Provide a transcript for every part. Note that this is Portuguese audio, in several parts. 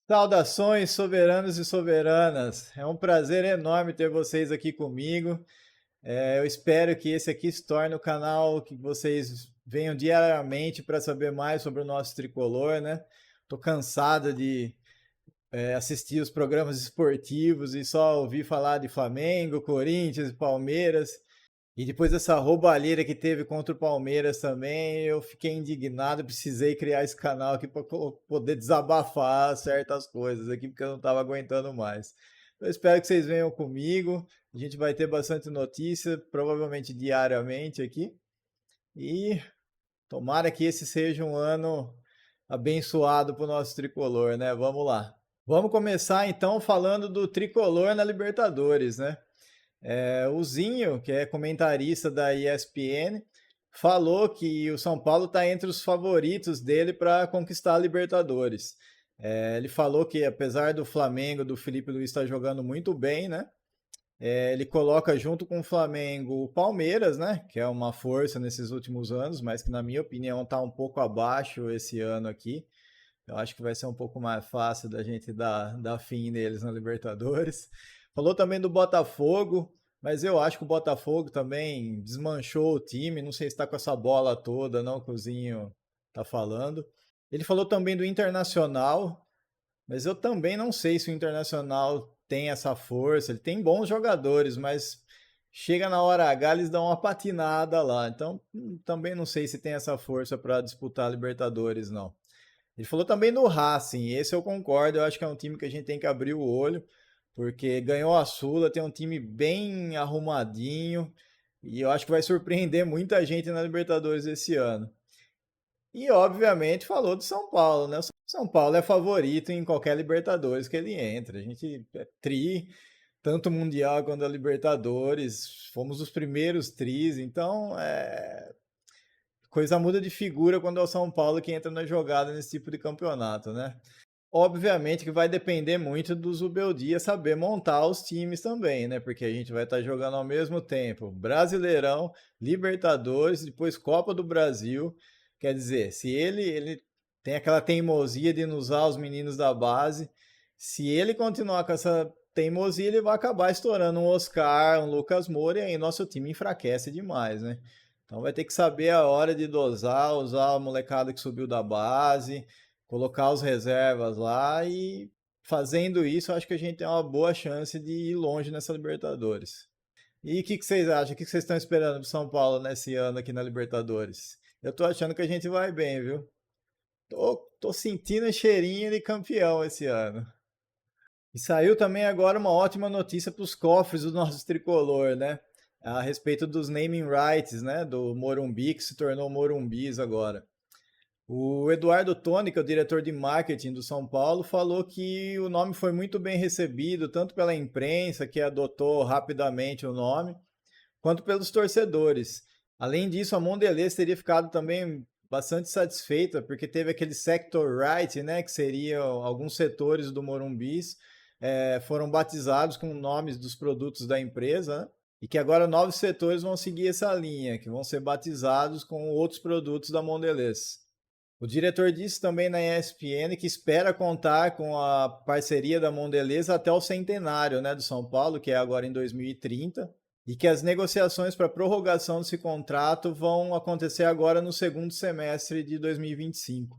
Saudações, soberanos e soberanas. É um prazer enorme ter vocês aqui comigo. Eu espero que esse aqui se torne o canal que vocês venham diariamente para saber mais sobre o nosso tricolor, né? Tô cansado de assistir os programas esportivos e só ouvir falar de Flamengo, Corinthians e Palmeiras. E depois dessa roubalheira que teve contra o Palmeiras também, eu fiquei indignado, precisei criar esse canal aqui para poder desabafar certas coisas aqui, porque eu não estava aguentando mais. Eu espero que vocês venham comigo, a gente vai ter bastante notícia, provavelmente diariamente aqui, e tomara que esse seja um ano abençoado para o nosso tricolor, né? Vamos lá. Vamos começar então falando do tricolor na Libertadores, né? O Zinho, que é comentarista da ESPN, falou que o São Paulo está entre os favoritos dele para conquistar a Libertadores. Ele falou que apesar do Flamengo, do Felipe Luiz estar jogando muito bem, né? Ele coloca junto com o Flamengo o Palmeiras, né? Que é uma força nesses últimos anos, mas que na minha opinião está um pouco abaixo esse ano aqui. Eu acho que vai ser um pouco mais fácil da gente dar fim neles na Libertadores. Falou também do Botafogo, mas eu acho que o Botafogo também desmanchou o time. Não sei se está com essa bola toda, não, que o Zinho tá falando. Ele falou também do Internacional, mas eu também não sei se o Internacional tem essa força. Ele tem bons jogadores, mas chega na hora H, eles dão uma patinada lá. Então, também não sei se tem essa força para disputar a Libertadores, não. Ele falou também do Racing, esse eu concordo, eu acho que é um time que a gente tem que abrir o olho, porque ganhou a Sula, tem um time bem arrumadinho, e eu acho que vai surpreender muita gente na Libertadores esse ano. E obviamente falou do São Paulo, né? O São Paulo é favorito em qualquer Libertadores que ele entra. A gente é tri, tanto Mundial quanto a Libertadores, fomos os primeiros tris, então coisa muda de figura quando é o São Paulo que entra na jogada nesse tipo de campeonato, né? Obviamente que vai depender muito do Zubeldia saber montar os times também, né? Porque a gente vai estar jogando ao mesmo tempo Brasileirão, Libertadores, depois Copa do Brasil. Quer dizer, se ele tem aquela teimosia de não usar os meninos da base, se ele continuar com essa teimosia, ele vai acabar estourando um Oscar, um Lucas Moura, e aí nosso time enfraquece demais, né? Então vai ter que saber a hora de dosar, usar a molecada que subiu da base, colocar os reservas lá e fazendo isso, acho que a gente tem uma boa chance de ir longe nessa Libertadores. E o que vocês acham? O que vocês estão esperando do São Paulo nesse ano aqui na Libertadores? Eu tô achando que a gente vai bem, viu? Tô sentindo cheirinho de campeão esse ano. E saiu também agora uma ótima notícia para os cofres do nosso tricolor, né? A respeito dos naming rights, né? Do Morumbi, que se tornou Morumbis agora. O Eduardo Toni, que é o diretor de marketing do São Paulo, falou que o nome foi muito bem recebido, tanto pela imprensa, que adotou rapidamente o nome, quanto pelos torcedores. Além disso, a Mondelez teria ficado também bastante satisfeita, porque teve aquele sector right, né, que seriam alguns setores do Morumbis, foram batizados com nomes dos produtos da empresa, né? E que agora novos setores vão seguir essa linha, que vão ser batizados com outros produtos da Mondelez. O diretor disse também na ESPN que espera contar com a parceria da Mondelez até o centenário, né, do São Paulo, que é agora em 2030, e que as negociações para prorrogação desse contrato vão acontecer agora no segundo semestre de 2025.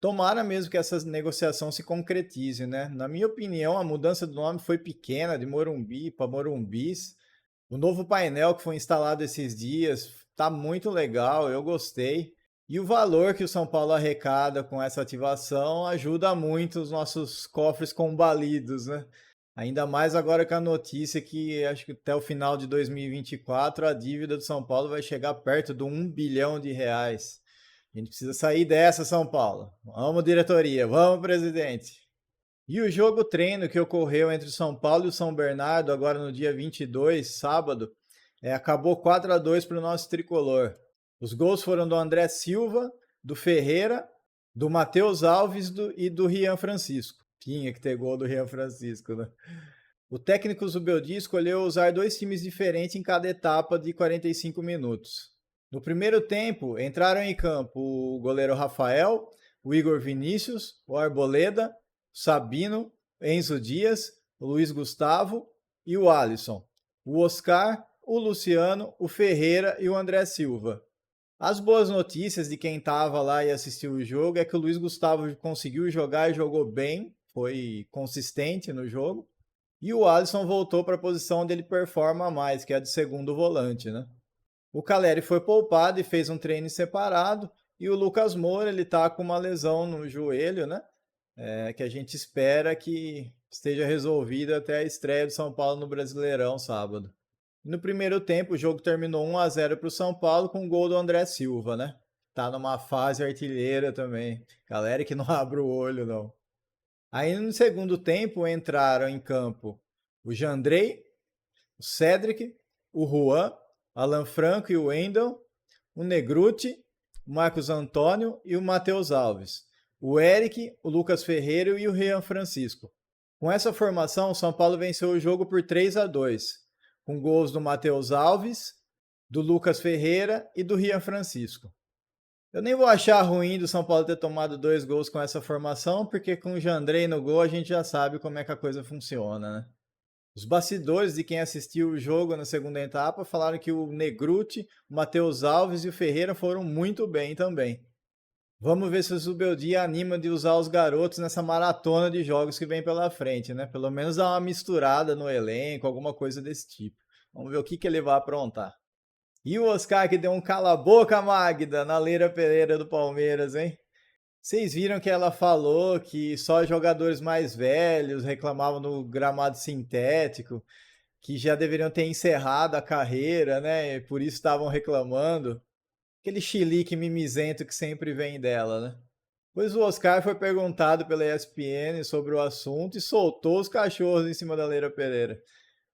Tomara mesmo que essa negociação se concretize, né? Na minha opinião, a mudança do nome foi pequena, de Morumbi para Morumbis. O novo painel que foi instalado esses dias está muito legal, eu gostei. E o valor que o São Paulo arrecada com essa ativação ajuda muito os nossos cofres combalidos, né? Ainda mais agora com a notícia que acho que até o final de 2024 a dívida do São Paulo vai chegar perto do 1 bilhão de reais. A gente precisa sair dessa, São Paulo. Vamos, diretoria, vamos, presidente. E o jogo treino que ocorreu entre o São Paulo e o São Bernardo, agora no dia 22, sábado, acabou 4-2 para o nosso tricolor. Os gols foram do André Silva, do Ferreira, do Matheus Alves e do Rian Francisco. Tinha que ter gol do Rian Francisco, né? O técnico Zubeldia escolheu usar dois times diferentes em cada etapa de 45 minutos. No primeiro tempo, entraram em campo o goleiro Rafael, o Igor Vinícius, o Arboleda, Sabino, Enzo Dias, o Luiz Gustavo e o Alisson. O Oscar, o Luciano, o Ferreira e o André Silva. As boas notícias de quem estava lá e assistiu o jogo é que o Luiz Gustavo conseguiu jogar e jogou bem, foi consistente no jogo. E o Alisson voltou para a posição onde ele performa mais, que é a de segundo volante, né? O Caleri foi poupado e fez um treino separado. E o Lucas Moura, ele tá com uma lesão no joelho, né? Que a gente espera que esteja resolvida até a estreia do São Paulo no Brasileirão sábado. No primeiro tempo, o jogo terminou 1-0 para o São Paulo com o gol do André Silva, né? Tá numa fase artilheira também. Galera que não abre o olho, não. Aí no segundo tempo entraram em campo o Jandrei, o Cedric, o Juan, Alan Franco e o Wendel, o Negruti, o Marcos Antônio e o Matheus Alves, o Eric, o Lucas Ferreira e o Rian Francisco. Com essa formação, o São Paulo venceu o jogo por 3-2, com gols do Matheus Alves, do Lucas Ferreira e do Rian Francisco. Eu nem vou achar ruim do São Paulo ter tomado 2 gols com essa formação, porque com o Jandrei no gol a gente já sabe como é que a coisa funciona, né? Os bastidores de quem assistiu o jogo na segunda etapa falaram que o Negruti, o Matheus Alves e o Ferreira foram muito bem também. Vamos ver se o Zubeldia anima de usar os garotos nessa maratona de jogos que vem pela frente, né? Pelo menos dar uma misturada no elenco, alguma coisa desse tipo. Vamos ver o que ele vai aprontar. E o Oscar que deu um cala-boca, Magda, na Leira Pereira do Palmeiras, hein? Vocês viram que ela falou que só jogadores mais velhos reclamavam no gramado sintético, que já deveriam ter encerrado a carreira, né? E por isso estavam reclamando. Aquele chilique mimizento que sempre vem dela, né? Pois o Oscar foi perguntado pela ESPN sobre o assunto e soltou os cachorros em cima da Leira Pereira.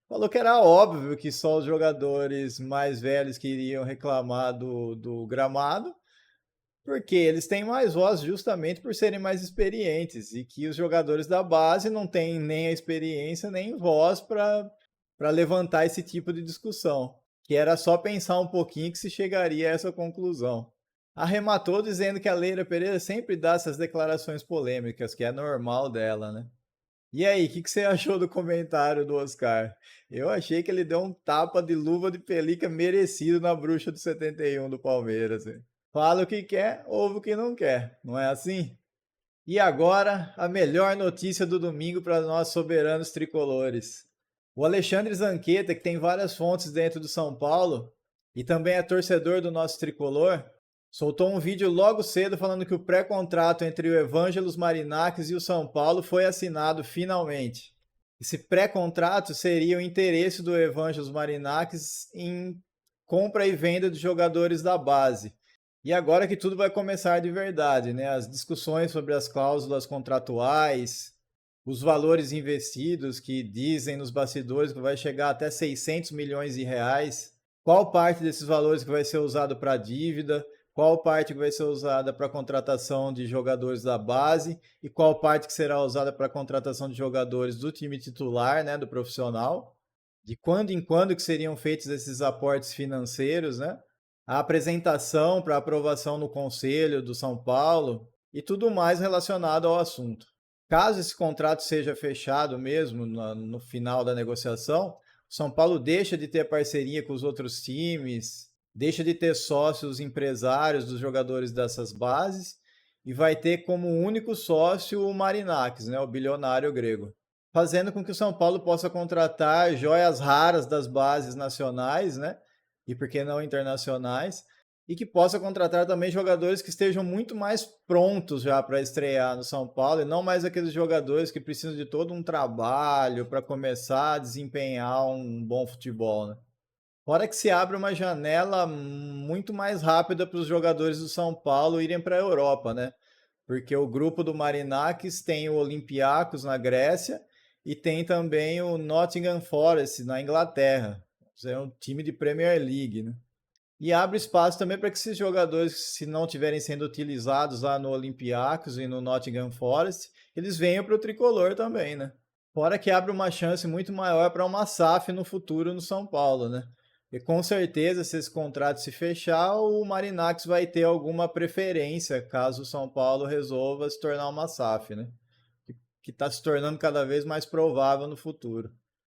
Falou que era óbvio que só os jogadores mais velhos que iriam reclamar do gramado, porque eles têm mais voz justamente por serem mais experientes e que os jogadores da base não têm nem a experiência nem voz para levantar esse tipo de discussão, que era só pensar um pouquinho que se chegaria a essa conclusão. Arrematou dizendo que a Leila Pereira sempre dá essas declarações polêmicas, que é normal dela, né? E aí, o que você achou do comentário do Oscar? Eu achei que ele deu um tapa de luva de pelica merecido na bruxa do 71 do Palmeiras. Hein? Fala o que quer, ouve o que não quer, não é assim? E agora, a melhor notícia do domingo para nós soberanos tricolores. O Alexandre Zanqueta, que tem várias fontes dentro do São Paulo e também é torcedor do nosso tricolor, soltou um vídeo logo cedo falando que o pré-contrato entre o Evangelos Marinakis e o São Paulo foi assinado finalmente. Esse pré-contrato seria o interesse do Evangelos Marinakis em compra e venda de jogadores da base. E agora que tudo vai começar de verdade, né? As discussões sobre as cláusulas contratuais, os valores investidos que dizem nos bastidores que vai chegar até 600 milhões de reais. Qual parte desses valores que vai ser usado para dívida? Qual parte que vai ser usada para contratação de jogadores da base e qual parte que será usada para contratação de jogadores do time titular, né, do profissional? De quando em quando que seriam feitos esses aportes financeiros, né? A apresentação para aprovação no Conselho do São Paulo e tudo mais relacionado ao assunto. Caso esse contrato seja fechado mesmo no final da negociação, o São Paulo deixa de ter parceria com os outros times, deixa de ter sócios empresários dos jogadores dessas bases e vai ter como único sócio o Marinakis, né, o bilionário grego, fazendo com que o São Paulo possa contratar joias raras das bases nacionais, né, e por que não internacionais, e que possa contratar também jogadores que estejam muito mais prontos já para estrear no São Paulo, e não mais aqueles jogadores que precisam de todo um trabalho para começar a desempenhar um bom futebol, né? Fora que se abre uma janela muito mais rápida para os jogadores do São Paulo irem para a Europa, né? Porque o grupo do Marinakis tem o Olympiacos na Grécia e tem também o Nottingham Forest na Inglaterra. É um time de Premier League, né? E abre espaço também para que esses jogadores, se não estiverem sendo utilizados lá no Olympiacos e no Nottingham Forest, eles venham para o tricolor também, né? Fora que abre uma chance muito maior para uma SAF no futuro no São Paulo, né? E com certeza, se esse contrato se fechar, o Marinakis vai ter alguma preferência caso o São Paulo resolva se tornar uma SAF, né? que está se tornando cada vez mais provável no futuro.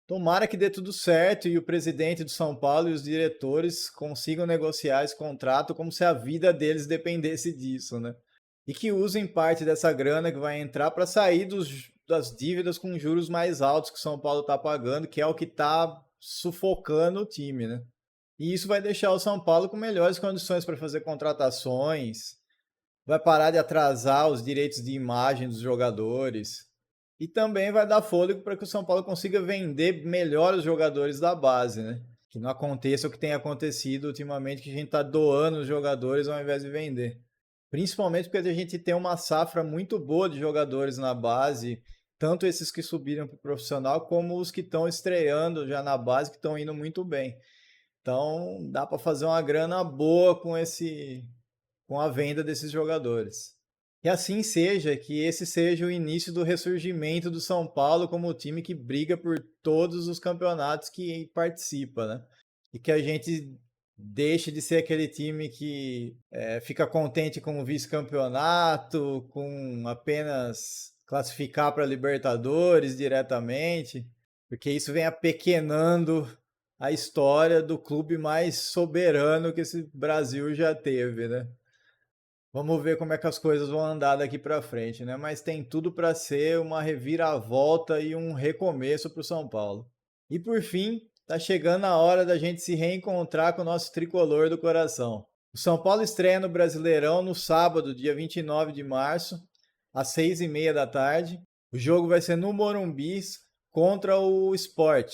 Tomara que dê tudo certo e o presidente do São Paulo e os diretores consigam negociar esse contrato como se a vida deles dependesse disso, né? E que usem parte dessa grana que vai entrar para sair das dívidas com juros mais altos que o São Paulo está pagando, que é o que está sufocando o time, né? E isso vai deixar o São Paulo com melhores condições para fazer contratações, vai parar de atrasar os direitos de imagem dos jogadores e também vai dar fôlego para que o São Paulo consiga vender melhor os jogadores da base, né? Que não aconteça o que tem acontecido ultimamente, que a gente está doando os jogadores ao invés de vender. Principalmente porque a gente tem uma safra muito boa de jogadores na base, tanto esses que subiram para o profissional, como os que estão estreando já na base, que estão indo muito bem. Então dá para fazer uma grana boa com a venda desses jogadores. Que assim seja, que esse seja o início do ressurgimento do São Paulo como o time que briga por todos os campeonatos que participa, né? E que a gente deixe de ser aquele time que fica contente com o vice-campeonato, com apenas classificar para Libertadores diretamente, porque isso vem apequenando a história do clube mais soberano que esse Brasil já teve, né? Vamos ver como é que as coisas vão andar daqui para frente, né? Mas tem tudo para ser uma reviravolta e um recomeço para o São Paulo. E por fim, tá chegando a hora da gente se reencontrar com o nosso tricolor do coração. O São Paulo estreia no Brasileirão no sábado, dia 29 de março, às 6h30 da tarde. O jogo vai ser no Morumbi contra o Sport.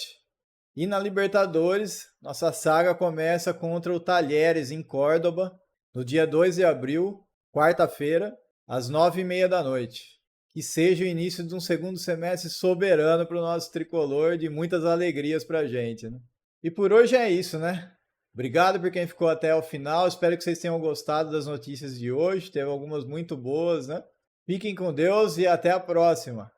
E na Libertadores, nossa saga começa contra o Talheres em Córdoba, no dia 2 de abril, quarta-feira, às 9h30 da noite. Que seja o início de um segundo semestre soberano para o nosso tricolor, de muitas alegrias para a gente, né? E por hoje é isso, né? Obrigado por quem ficou até o final. Espero que vocês tenham gostado das notícias de hoje. Teve algumas muito boas, né? Fiquem com Deus e até a próxima.